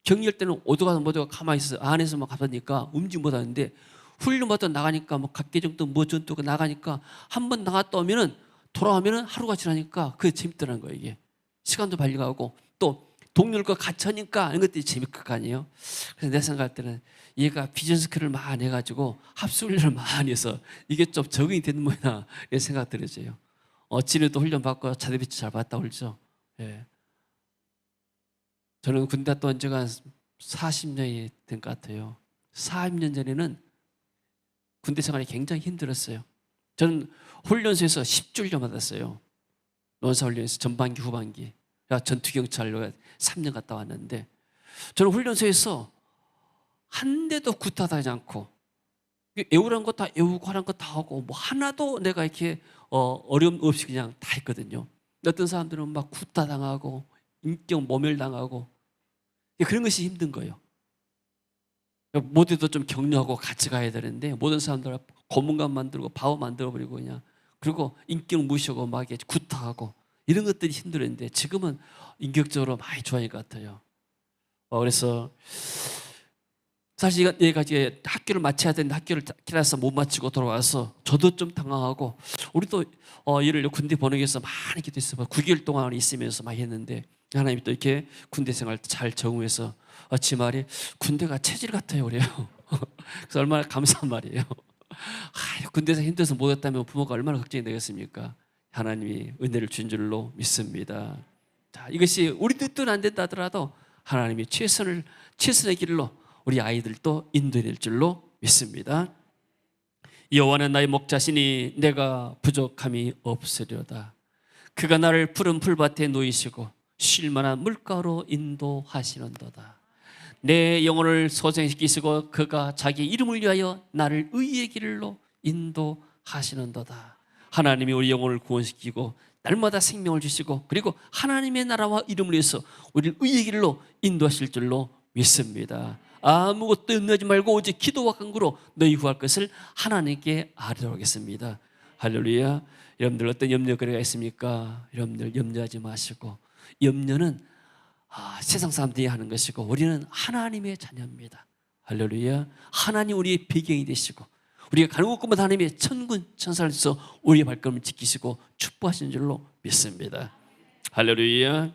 [SPEAKER 1] 격리할 때는 어디가 모두가 가만히 있어서 안에서만 가다니까 움직임 못 하는데, 훈련받다 나가니까 뭐 각계정도 뭐 전투가 나가니까 한 번 나갔다 오면은 돌아오면은 하루가 지나니까 그게 재밌더라는 거예요. 이게 시간도 빨리 가고 또 동료들과 같이 하니까 이런 것들이 재밌을 거 아니에요. 그래서 내 생각할 때는 얘가 비전스킬을 많이 해가지고 합수훈련을 많이 해서 이게 좀 적응이 되는 모양이나 이런 생각 들어져요. 진우도 훈련 받고 자대 배치 잘 받았다고 그러죠. 예. 저는 군대 갔다 온 지가 한 40년이 된 것 같아요. 40년 전에는 군대 생활이 굉장히 힘들었어요. 저는 훈련소에서 10주 훈련 받았어요. 논사훈련에서 전반기 후반기. 전투경찰로 3년 갔다 왔는데, 저는 훈련소에서 한 대도 구타하지 않고 애우란 거 다 애우고 하란 거 다 하고 뭐 하나도 내가 이렇게 어려움 없이 그냥 다 했거든요. 어떤 사람들은 막 구타당하고 인격 모멸당하고 그런 것이 힘든 거예요. 모두도 좀 격려하고 같이 가야 되는데 모든 사람들 고문관 만들고 바보 만들어버리고 그냥, 그리고 인격 무시하고 막 이렇게 구타하고 이런 것들이 힘들었는데 지금은 인격적으로 많이 좋아진 것 같아요. 그래서 사실 얘가 이제 학교를 마쳐야 되는데 학교를 기다려서 못 마치고 돌아와서 저도 좀 당황하고, 우리도 얘를 군대 보내기 위해서 많이 기도했어요. 9개월 동안 있으면서 많이 했는데 하나님이 또 이렇게 군대 생활 잘 적응해서 지 말이 군대가 체질 같아요 그래요. 그래서 얼마나 감사한 말이에요. 군대에서 힘들어서 못 했다면 부모가 얼마나 걱정이 되겠습니까? 하나님이 은혜를 준 줄로 믿습니다. 자, 이것이 우리 뜻은 안 된다 하더라도 하나님이 최선의 길로 우리 아이들도 인도될 줄로 믿습니다. 여호와는 나의 목자시니 내가 부족함이 없으려다. 그가 나를 푸른 풀밭에 놓이시고 쉴 만한 물가로 인도하시는도다. 내 영혼을 소생시키시고 그가 자기 이름을 위하여 나를 의의 길로 인도하시는도다. 하나님이 우리 영혼을 구원시키고 날마다 생명을 주시고 그리고 하나님의 나라와 이름을 위해서 우리를 의의 길로 인도하실 줄로 믿습니다. 아무것도 염려하지 말고 오직 기도와 간구로 너희 구할 것을 하나님께 아뢰도록 하겠습니다. 할렐루야. 여러분들 어떤 염려거리가 있습니까? 여러분들 염려하지 마시고, 염려는 세상 사람들이 하는 것이고 우리는 하나님의 자녀입니다. 할렐루야. 하나님 우리의 배경이 되시고 우리가 가는 곳마다 하나님의 천군 천사를 주셔서 우리의 발걸음을 지키시고 축복하시는 줄로 믿습니다. 할렐루야.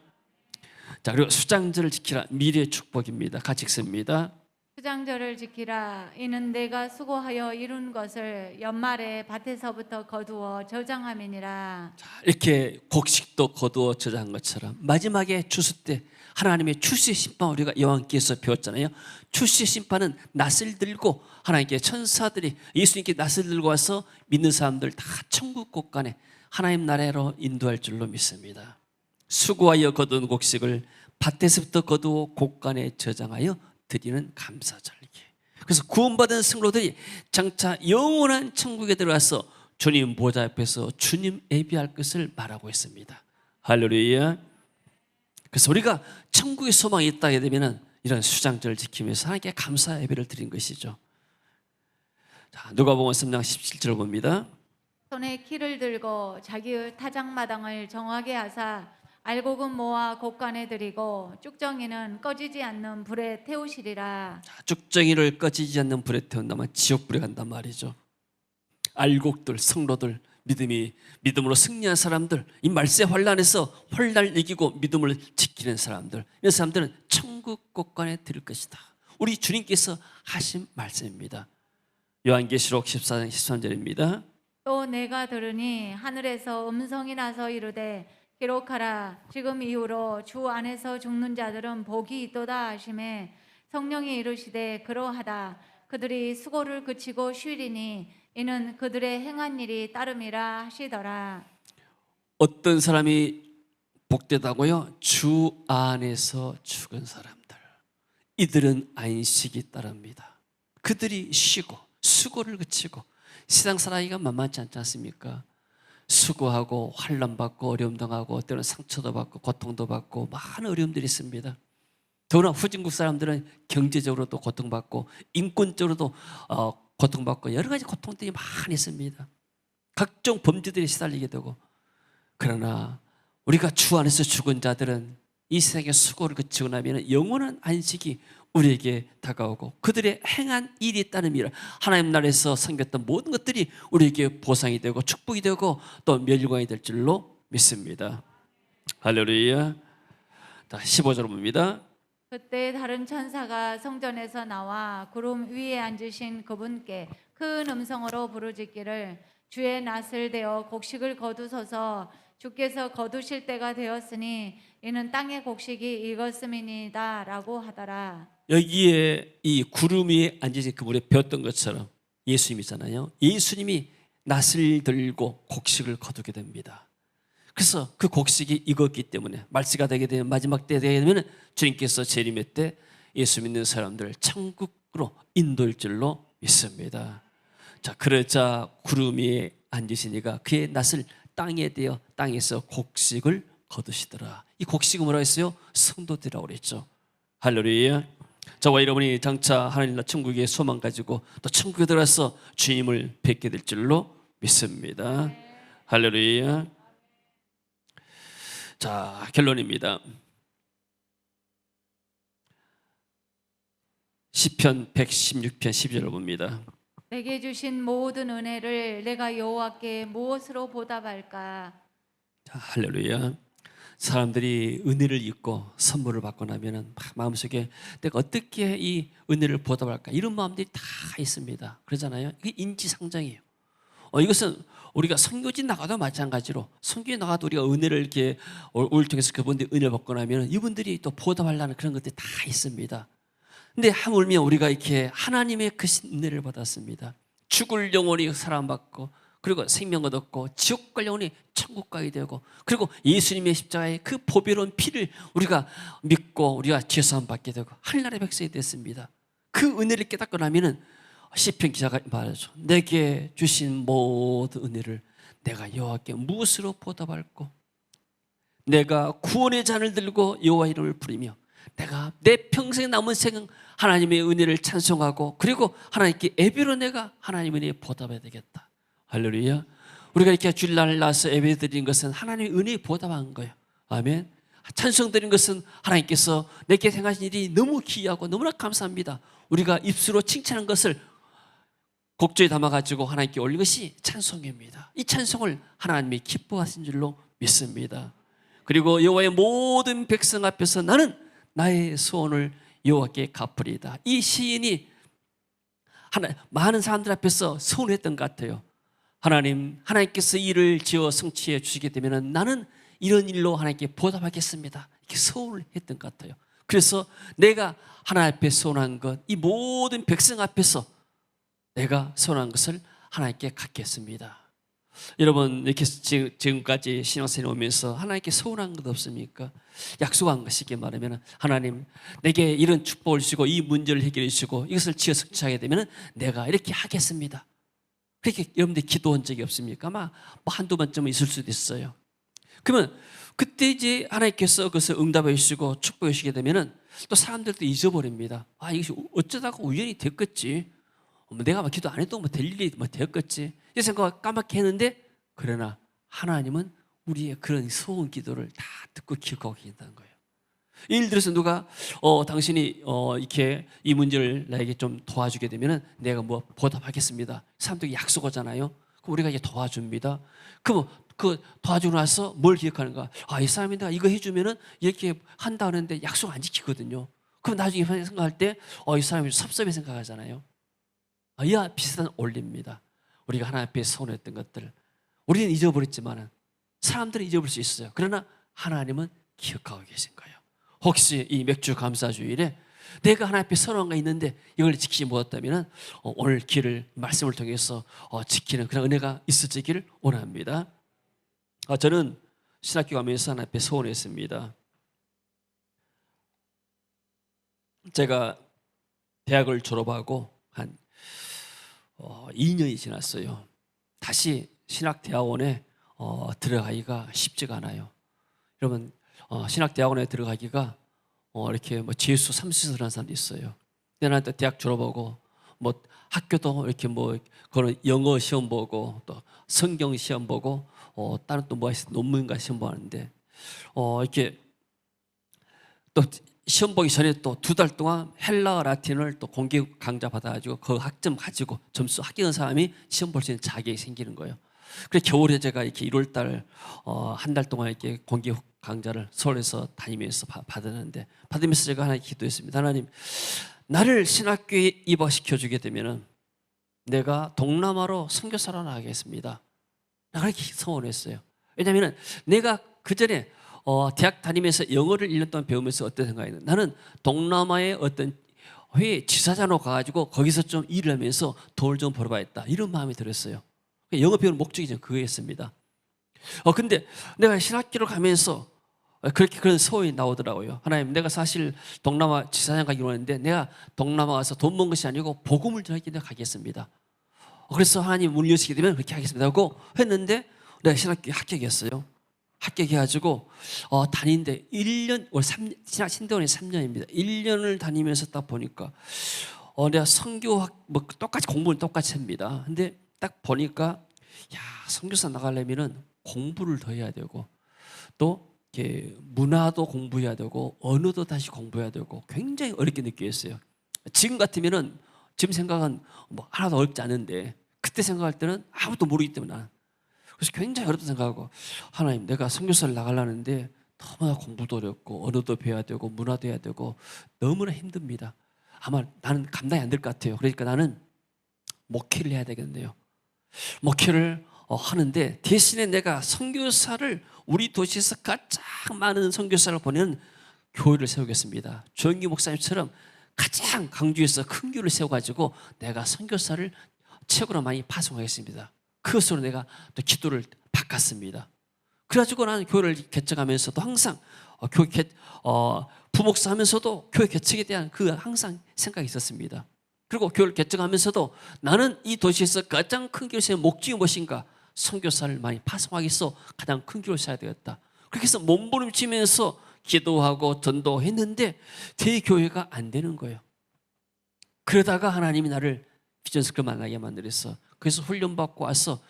[SPEAKER 1] 자, 그리고 수장절을 지키라. 미래의 축복입니다. 같이 읽습니다.
[SPEAKER 2] 수장절을 지키라. 이는 내가 수고하여 이룬 것을 연말에 밭에서부터 거두어 저장함이니라.
[SPEAKER 1] 자, 이렇게 곡식도 거두어 저장한 것처럼 마지막에 추수 때 하나님의 추수의 심판 우리가 여호와께서 배웠잖아요. 추수의 심판은 낫을 들고 하나님께 천사들이 예수님께 낫을 들고 와서 믿는 사람들 다 천국 곳간에 하나님 나라로 인도할 줄로 믿습니다. 수고하여 거둔 곡식을 밭에서부터 거두어 곳간에 저장하여 드리는 감사절기. 그래서 구원받은 성도들이 장차 영원한 천국에 들어가서 주님 보좌 앞에서 주님 예배할 것을 말하고 있습니다. 할렐루야. 그래서 우리가 천국의 소망이 있다게 되면 이런 수장절을 지키면서 하나님께 감사 예배를 드린 것이죠. 자, 누가복음 3장 17절을 봅니다.
[SPEAKER 2] 손에 키를 들고 자기의 타작마당을 정하게 하사 알곡은 모아 곳간에 들이고 쭉정이는 꺼지지 않는 불에 태우시리라.
[SPEAKER 1] 자, 쭉정이를 꺼지지 않는 불에 태운다면 지옥불에 간단 말이죠. 알곡들, 성로들, 믿음으로 승리한 사람들, 이 말세 환란에서 환란을 이기고 믿음을 지키는 사람들, 이런 사람들은 천국 곳간에 들을 것이다. 우리 주님께서 하신 말씀입니다. 요한계시록 14장 13절입니다.
[SPEAKER 2] 또 내가 들으니 하늘에서 음성이 나서 이르되 기록하라. 지금 이후로 주 안에서 죽는 자들은 복이 있도다 하심에 성령이 이르시되 그러하다. 그들이 수고를 그치고 쉬리니 이는 그들의 행한 일이 따름이라 하시더라.
[SPEAKER 1] 어떤 사람이 복되다고요? 주 안에서 죽은 사람들. 이들은 안식이 따릅니다. 그들이 쉬고 수고를 그치고, 세상 살아가기가 만만치 않지 않습니까? 수고하고 환난받고 어려움 당하고 때로는 상처도 받고 고통도 받고 많은 어려움들이 있습니다. 더구나 후진국 사람들은 경제적으로도 고통받고 인권적으로도 고통받고 여러 가지 고통들이 많이 있습니다. 각종 범죄들이 시달리게 되고, 그러나 우리가 주 안에서 죽은 자들은 이 세상의 수고를 그치고 나면 영원한 안식이 우리에게 다가오고 그들의 행한 일이 따름이라 하나님 나라에서 섬겼던 모든 것들이 우리에게 보상이 되고 축복이 되고 또 멸관이 될 줄로 믿습니다. 할렐루야. 자, 15절 봅니다.
[SPEAKER 2] 그때 다른 천사가 성전에서 나와 구름 위에 앉으신 그분께 큰 음성으로 부르짖기를 주의 낫을 대어 곡식을 거두소서. 주께서 거두실 때가 되었으니 이는 땅의 곡식이 익었음이니이다 라고 하더라.
[SPEAKER 1] 여기에 이 구름 위에 앉으신 그분이 배웠던 것처럼 예수님이잖아요. 예수님이 낫을 들고 곡식을 거두게 됩니다. 그래서 그 곡식이 익었기 때문에 말세가 되게 되면, 마지막 때 되게 되면 주님께서 재림의 때 예수 믿는 사람들을 천국으로 인도할 줄로 믿습니다. 자, 그러자 구름 위에 앉으시니까 그의 낫을 땅에 대어 땅에서 곡식을 거두시더라. 이 곡식은 뭐라 했어요? 성도들이라고 그랬죠. 할렐루야. 저와 여러분이 장차 하나님 나라 천국의 소망 가지고 또 천국에 들어가서 주님을 뵙게 될 줄로 믿습니다. 할렐루야. 자, 결론입니다. 시편 116편 12절을 봅니다.
[SPEAKER 2] 내게 주신 모든 은혜를 내가 여호와께 무엇으로 보답할까?
[SPEAKER 1] 자, 할렐루야. 사람들이 은혜를 입고 선물을 받고 나면은 막 마음속에 내가 어떻게 이 은혜를 보답할까, 이런 마음들이 다 있습니다. 그러잖아요. 이게 인지상정이에요. 이것은 우리가 선교지 나가도 마찬가지로, 선교에 나가도 우리가 은혜를 이렇게 우리를 통해서 그분들이 은혜를 받고 나면 이분들이 또 보답하려는 그런 것들이 다 있습니다. 근데 하물며 우리가 이렇게 하나님의 그 은혜를 받았습니다. 죽을 영혼이 사랑받고, 그리고 생명 얻었고, 지옥 갈 영혼이 천국 가게 되고, 그리고 예수님의 십자가의 그 보배로운 피를 우리가 믿고 우리가 죄사함 받게 되고 하늘나라의 백성이 됐습니다. 그 은혜를 깨닫고 나면은 시편 기자가 말하죠. 내게 주신 모든 은혜를 내가 여호와께 무엇으로 보답할꼬? 내가 구원의 잔을 들고 여호와 이름을 부르며 내가 내 평생 남은 생은 하나님의 은혜를 찬송하고, 그리고 하나님께 예배로 내가 하나님의 은혜에 보답해야 되겠다. 할렐루야. 우리가 이렇게 주일날 나서 예배 드리는 것은 하나님의 은혜에 보답한 거예요. 아멘. 찬송 드리는 것은 하나님께서 내게 행하신 일이 너무 귀하고 너무나 감사합니다. 우리가 입술로 칭찬한 것을 곡조에 담아가지고 하나님께 올린 것이 찬송입니다. 이 찬송을 하나님이 기뻐하신 줄로 믿습니다. 그리고 여호와의 모든 백성 앞에서 나는 나의 소원을 여호와께 갚으리이다. 이 시인이 많은 사람들 앞에서 소원했던 것 같아요. 하나님께서 일을 지어 성취해 주시게 되면 나는 이런 일로 하나님께 보답하겠습니다. 이렇게 소원을 했던 것 같아요. 그래서 내가 하나님 앞에 소원한 것, 이 모든 백성 앞에서 내가 소원한 것을 하나님께 갖겠습니다. 여러분, 이렇게 지금까지 신앙생활 오면서 하나님께 소원한 것 없습니까? 약속한 것이기 말하면, 하나님 내게 이런 축복을 주시고 이 문제를 해결해 주시고 이것을 지어 성취하게 되면 내가 이렇게 하겠습니다. 그렇게 여러분들이 기도한 적이 없습니까? 아마 한두 번쯤은 있을 수도 있어요. 그러면 그때 이제 하나님께서 그것을 응답해 주시고 축복해 주시게 되면 또 사람들도 잊어버립니다. 이것이 어쩌다가 우연히 됐겠지, 내가 막 기도 안 해도 될 일이 되었겠지, 이 생각을 까맣게 했는데, 그러나 하나님은 우리의 그런 소원 기도를 다 듣고 기억하고 계신다는 거예요. 예를 들어서 누가 당신이 이렇게 이 문제를 나에게 좀 도와주게 되면 내가 뭐 보답하겠습니다. 사람들이 약속하잖아요. 그럼 우리가 이제 도와줍니다. 그럼 그 도와주고 나서 뭘 기억하는가? 이 사람이 내가 이거 해주면은 이렇게 한다 하는데 약속 안 지키거든요. 그럼 나중에 생각할 때 이 사람이 섭섭해 생각하잖아요. 이와 비슷한 원리입니다. 우리가 하나님 앞에 소원했던 것들 우리는 잊어버렸지만은 사람들은 잊어버릴 수 있어요. 그러나 하나님은 기억하고 계신 거예요. 혹시 이 맥주 감사주일에 내가 하나님 앞에 선언한 거 있는데 이걸 지키지 못했다면 오늘 길을 말씀을 통해서 지키는 그런 은혜가 있어지기를 원합니다. 저는 신학교 가면서 하나님 앞에 소원했습니다. 제가 대학을 졸업하고 한 2년이 지났어요. 다시 신학대학원에 들어가기가 쉽지가 않아요. 여러분 신학대학원에 들어가기가 이렇게 뭐 재수 3수를 하는 사람도 있어요. 근데 나는 대학 졸업하고 뭐 학교도 이렇게 뭐 그런 영어 시험 보고 또 성경 시험 보고 다른 또 뭐 논문인가 시험 보는데 이렇게 또 시험 보기 전에 또 2달 동안 헬라어 라틴을 또 공개 강좌 받아가지고 그 학점 가지고 점수 합격한 사람이 시험 볼 수 있는 자격이 생기는 거예요. 그래서 겨울에 제가 이렇게 1월달 한 달 동안 이렇게 공개 강좌를 서울에서 다니면서 받으면서 제가 하나님 기도했습니다. 하나님, 나를 신학교에 입학시켜 주게 되면은 내가 동남아로 선교사로 나가겠습니다. 나 그렇게 소원했어요. 왜냐하면 내가 그 전에 대학 다니면서 영어를 1년 동안 배우면서 어떤 생각이 있는 나는 동남아의 어떤 회의 지사장으로 가가지고 거기서 좀 일을 하면서 돈을 좀 벌어봐야겠다 이런 마음이 들었어요. 영어 배우는 목적이 좀 그거였습니다. 근데 내가 신학교를 가면서 그렇게 그런 소원이 나오더라고요. 하나님, 내가 사실 동남아 지사장 가기로 했는데 내가 동남아 가서 돈 번 것이 아니고 복음을 전하기 위해 가겠습니다. 그래서 하나님 문을 여시게 되면 그렇게 하겠습니다 하고 했는데 내가 신학교에 합격했어요. 합격해가지고 다니는데 1년, 신대원이 3년입니다. 1년을 다니면서 딱 보니까 내가 선교학 뭐 똑같이 공부는 똑같이 합니다. 근데 딱 보니까 야, 선교사 나가려면은 공부를 더 해야 되고 또 이렇게 문화도 공부해야 되고 언어도 다시 공부해야 되고 굉장히 어렵게 느꼈어요. 지금 같으면은 지금 생각은 뭐 하나도 어렵지 않은데 그때 생각할 때는 아무도 모르기 때문에 그래서 굉장히 어렵다 생각하고 하나님, 내가 선교사를 나가려는데 너무나 공부도 어렵고 언어도 배워야 되고 문화도 해야 되고 너무나 힘듭니다. 아마 나는 감당이 안 될 것 같아요. 그러니까 나는 목회를 해야 되겠네요. 목회를 하는데 대신에 내가 선교사를 우리 도시에서 가장 많은 선교사를 보내는 교회를 세우겠습니다. 조영기 목사님처럼 가장 강주에서 큰 교회를 세워가지고 내가 선교사를 최고로 많이 파송하겠습니다. 그것으로 내가 또 기도를 바꿨습니다. 그래가지고 나는 교회를 개척하면서도 항상 부목사 하면서도 교회 개척에 대한 그 항상 생각이 있었습니다. 그리고 교회를 개척하면서도 나는 이 도시에서 가장 큰 교회의 목적이 무엇인가? 선교사를 많이 파송하기 위해서 가장 큰 교회를 세워야 되겠다. 그렇게 해서 몸부림치면서 기도하고 전도했는데 대교회가 안 되는 거예요. 그러다가 하나님이 나를 비전스쿨 만나게 만들었어. 그래서 훈련받고 와서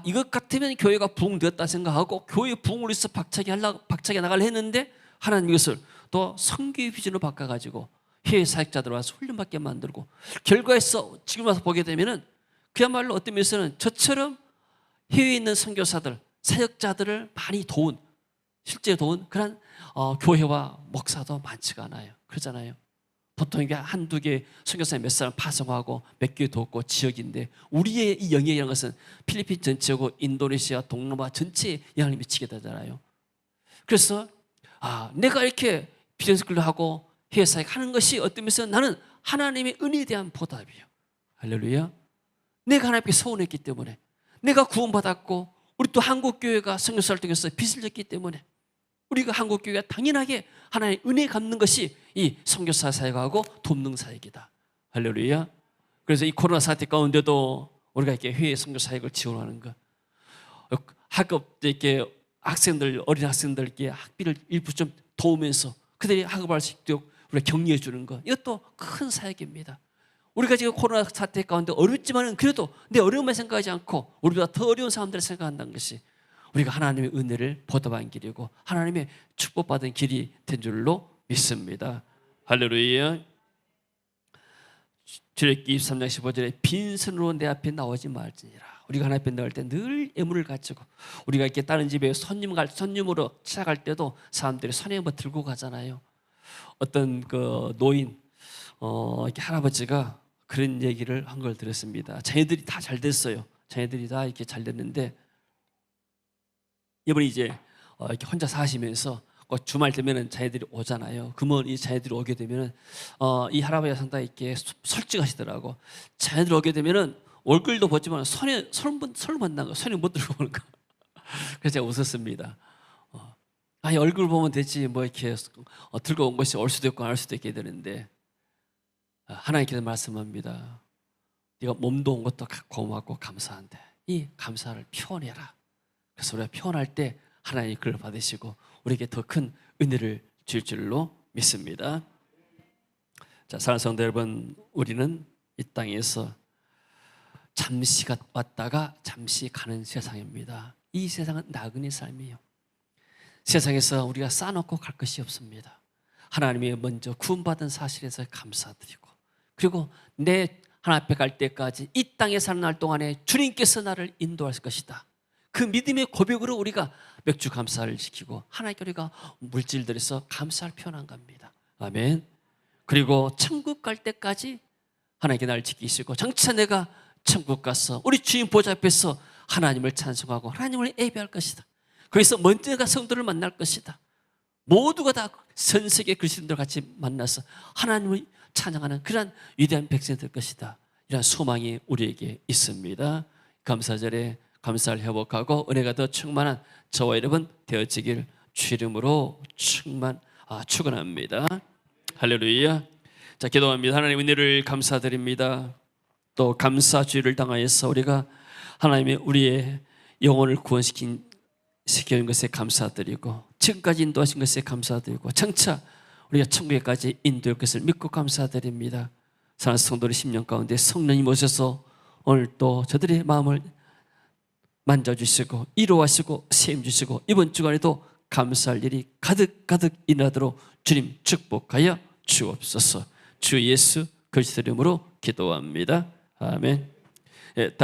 [SPEAKER 1] 이것 같으면 교회가 부흥되었다 생각하고 교회 부흥을 위해서 박차게 나가려 했는데 하나님 이것을 또 선교의 비전으로 바꿔가지고 해외 사역자들 와서 훈련받게 만들고 결과에서 지금 와서 보게 되면은 그야말로 어떤 면에서는 저처럼 해외에 있는 선교사들, 사역자들을 많이 도운 실제 도운 그런 교회와 목사도 많지가 않아요. 그러잖아요. 보통 이게 한두 개 선교사님 몇 사람 파송하고 몇 개 돕고 지역인데 우리의 이 영향이라는 것은 필리핀 전체고 인도네시아, 동남아 전체에 영향을 미치게 되잖아요. 그래서 내가 이렇게 비전스쿨을 하고 해외 사역 하는 것이 어떤 면에서 나는 하나님의 은혜에 대한 보답이에요. 할렐루야. 내가 하나님께 소원했기 때문에 내가 구원받았고 우리 또 한국교회가 선교사를 통해서 빚을 졌기 때문에 우리가 한국교회가 당연하게 하나님의 은혜 갚는 것이 이 선교사 사역하고 돕는 사역이다. 할렐루야. 그래서 이 코로나 사태 가운데도 우리가 이렇게 해외 선교 사역을 지원하는 것, 학업 때 이렇게 어린 학생들께 학비를 일부 좀 도우면서 그들이 학업할 수 있도록 우리가 격려해 주는 것, 이것도 큰 사역입니다. 우리가 지금 코로나 사태 가운데 어렵지만은 그래도 내 어려움만 생각하지 않고 우리보다 더 어려운 사람들을 생각한다는 것이 우리가 하나님의 은혜를 보답한 길이고 하나님의 축복받은 길이 된 줄로 믿습니다. 할렐루야. 출애굽기 23장 15절에 빈손으로 내 앞에 나오지 말지니라. 우리가 하나님 앞에 나올 때 늘 애물을 가지고 우리가 이렇게 다른 집에 손님으로 찾아갈 때도 사람들이 손에 뭐 들고 가잖아요. 어떤 그 노인 이렇게 할아버지가 그런 얘기를 한 걸 들었습니다. 자녀들이 다 잘 됐어요. 자녀들이 다 이렇게 잘 됐는데 이번에 이제 이렇게 혼자 사시면서 주말 되면은 자녀들이 오잖아요. 그러면 이 자녀들이 오게 되면은 이 할아버지가 상당히 이렇게 솔직하시더라고. 자녀들 오게 되면은 얼굴도 보지만 손을 만난 거, 손에 못 들고 오는 거. 그래서 제가 웃었습니다. 아니 얼굴 보면 되지 뭐 이렇게 들고 온 것이 올 수도 있고 안 올 수도 있게 되는데 하나님께서 말씀합니다. 네가 몸도 온 것도 고맙고 감사한데 이 감사를 표현해라. 그래서 우리가 표현할 때 하나님이 그걸 받으시고 우리에게 더 큰 은혜를 줄 줄로 믿습니다. 자, 사랑하는 성도 여러분, 우리는 이 땅에서 잠시 왔다가 잠시 가는 세상입니다. 이 세상은 나그네 삶이에요. 세상에서 우리가 쌓아놓고 갈 것이 없습니다. 하나님이 먼저 구원받은 사실에서 감사드리고, 그리고 내 하나님 앞에 갈 때까지 이 땅에 사는 날 동안에 주님께서 나를 인도할 것이다. 그 믿음의 고백으로 우리가 맥주 감사를 지키고 하나님께 우리가 물질들에서 감사를 표현한 겁니다. 아멘. 그리고 천국 갈 때까지 하나님께 나를 지키시고 장차 내가 천국 가서 우리 주님 보좌 앞에서 하나님을 찬송하고 하나님을 예배할 것이다. 거기서 먼저 내가 성도를 만날 것이다. 모두가 다 전 세계 그리스도인들 같이 만나서 하나님을 찬양하는 그러한 위대한 백성이 될 것이다. 이런 소망이 우리에게 있습니다. 감사절에 감사를 회복하고 은혜가 더 충만한 저와 여러분 되어지길 주 이름으로 축원합니다. 할렐루야. 자, 기도합니다. 하나님 은혜를 감사드립니다. 또 감사주의를 당하여서 우리가 하나님의 우리의 영혼을 구원시킨 것에 감사드리고 지금까지 인도하신 것에 감사드리고 장차 우리가 천국에까지 인도할 것을 믿고 감사드립니다. 사랑하는 성도의 심령 가운데 성령님 오셔서 오늘 또 저들의 마음을 만져주시고 위로하시고 세임주시고 이번 주간에도 감사할 일이 가득가득 일어나도록 주님 축복하여 주옵소서. 주 예수 그리스도 이름으로 기도합니다. 아멘. 예,